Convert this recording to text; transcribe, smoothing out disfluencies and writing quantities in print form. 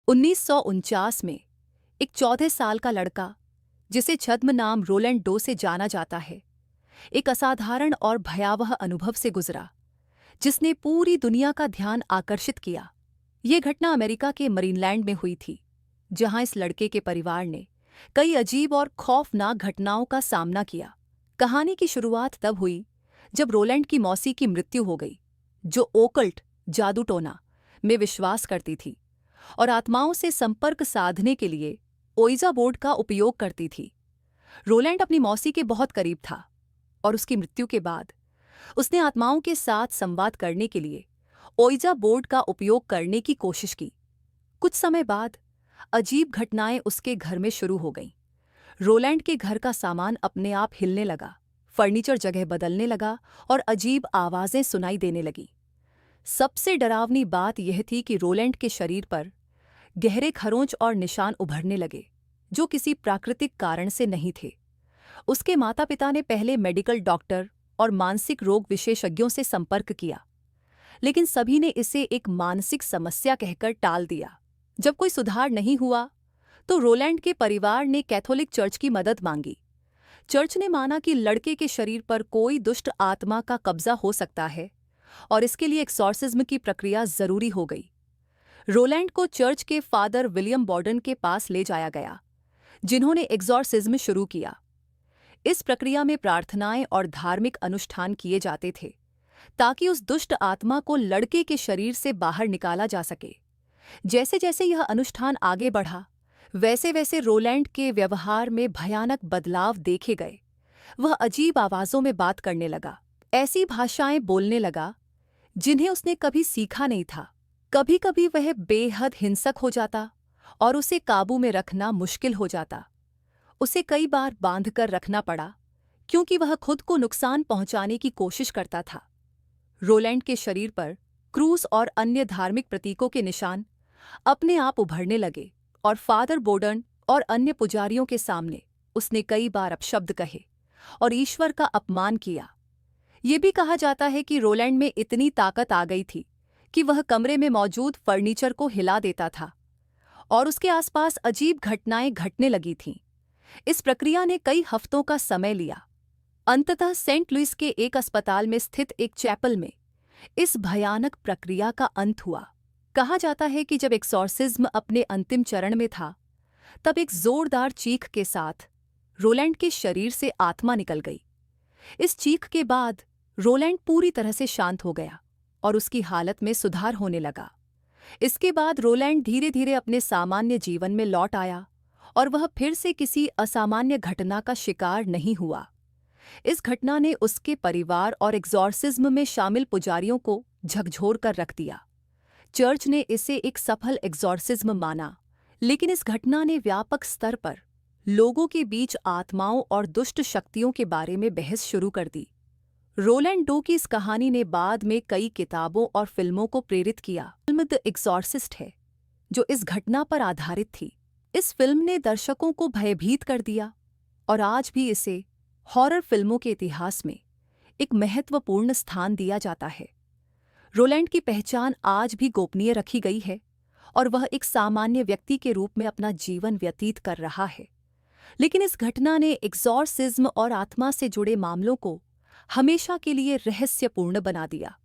1949 में एक 14 साल का लड़का, जिसे छद्म नाम रोलैंड डो से जाना जाता है, एक असाधारण और भयावह अनुभव से गुजरा जिसने पूरी दुनिया का ध्यान आकर्षित किया। ये घटना अमेरिका के मरीनलैंड में हुई थी, जहां इस लड़के के परिवार ने कई अजीब और खौफनाक घटनाओं का सामना किया। कहानी की शुरुआत तब हुई जब रोलैंड की मौसी की मृत्यु हो गई, जो ओकल्ट जादू टोना में विश्वास करती थी और आत्माओं से संपर्क साधने के लिए ओइजा बोर्ड का उपयोग करती थी। रोलैंड अपनी मौसी के बहुत करीब था और उसकी मृत्यु के बाद उसने आत्माओं के साथ संवाद करने के लिए ओइजा बोर्ड का उपयोग करने की कोशिश की। कुछ समय बाद अजीब घटनाएं उसके घर में शुरू हो गईं। रोलैंड के घर का सामान अपने आप हिलने लगा, फर्नीचर जगह बदलने लगा और अजीब आवाजें सुनाई देने लगी। सबसे डरावनी बात यह थी कि रोलैंड के शरीर पर गहरे खरोंच और निशान उभरने लगे, जो किसी प्राकृतिक कारण से नहीं थे। उसके माता-पिता ने पहले मेडिकल डॉक्टर और मानसिक रोग विशेषज्ञों से संपर्क किया, लेकिन सभी ने इसे एक मानसिक समस्या कहकर टाल दिया। जब कोई सुधार नहीं हुआ, तो रोलैंड के परिवार ने कैथोलिक चर्च की मदद मांगी। चर्च ने माना कि लड़के के शरीर पर कोई दुष्ट आत्मा का कब्जा हो सकता है और इसके लिए एक्सॉर्सिज्म की प्रक्रिया जरूरी हो गई। रोलैंड को चर्च के फादर विलियम बॉर्डन के पास ले जाया गया, जिन्होंने एक्सॉर्सिज्म शुरू किया। इस प्रक्रिया में प्रार्थनाएं और धार्मिक अनुष्ठान किए जाते थे ताकि उस दुष्ट आत्मा को लड़के के शरीर से बाहर निकाला जा सके। जैसे जैसे यह अनुष्ठान आगे बढ़ा, वैसे वैसे रोलैंड के व्यवहार में भयानक बदलाव देखे गए। वह अजीब आवाज़ों में बात करने लगा, ऐसी भाषाएं बोलने लगा जिन्हें उसने कभी सीखा नहीं था। कभी कभी वह बेहद हिंसक हो जाता और उसे काबू में रखना मुश्किल हो जाता। उसे कई बार बांधकर रखना पड़ा क्योंकि वह खुद को नुकसान पहुंचाने की कोशिश करता था। रोलैंड के शरीर पर क्रूस और अन्य धार्मिक प्रतीकों के निशान अपने आप उभरने लगे और फादर बोर्डन और अन्य पुजारियों के सामने उसने कई बार अपशब्द कहे और ईश्वर का अपमान किया। ये भी कहा जाता है कि रोलैंड में इतनी ताकत आ गई थी कि वह कमरे में मौजूद फर्नीचर को हिला देता था और उसके आसपास अजीब घटनाएं घटने लगी थीं। इस प्रक्रिया ने कई हफ्तों का समय लिया। अंततः सेंट लुइस के एक अस्पताल में स्थित एक चैपल में इस भयानक प्रक्रिया का अंत हुआ। कहा जाता है कि जब एक्सॉर्सिज्म अपने अंतिम चरण में था, तब एक जोरदार चीख के साथ रोलैंड के शरीर से आत्मा निकल गई। इस चीख के बाद रोलैंड पूरी तरह से शांत हो गया और उसकी हालत में सुधार होने लगा। इसके बाद रोलैंड धीरे धीरे अपने सामान्य जीवन में लौट आया और वह फिर से किसी असामान्य घटना का शिकार नहीं हुआ। इस घटना ने उसके परिवार और एक्सॉर्सिज्म में शामिल पुजारियों को झकझोर कर रख दिया। चर्च ने इसे एक सफल एक्सॉर्सिज्म माना, लेकिन इस घटना ने व्यापक स्तर पर लोगों के बीच आत्माओं और दुष्ट शक्तियों के बारे में बहस शुरू कर दी। रोलैंड डो की इस कहानी ने बाद में कई किताबों और फिल्मों को प्रेरित किया। फिल्म द एक्सॉर्सिस्ट है, जो इस घटना पर आधारित थी। इस फिल्म ने दर्शकों को भयभीत कर दिया और आज भी इसे हॉरर फिल्मों के इतिहास में एक महत्वपूर्ण स्थान दिया जाता है। रोलैंड की पहचान आज भी गोपनीय रखी गई है और वह एक सामान्य व्यक्ति के रूप में अपना जीवन व्यतीत कर रहा है। लेकिन इस घटना ने एक्सॉर्सिज्म और आत्मा से जुड़े मामलों को हमेशा के लिए रहस्यपूर्ण बना दिया।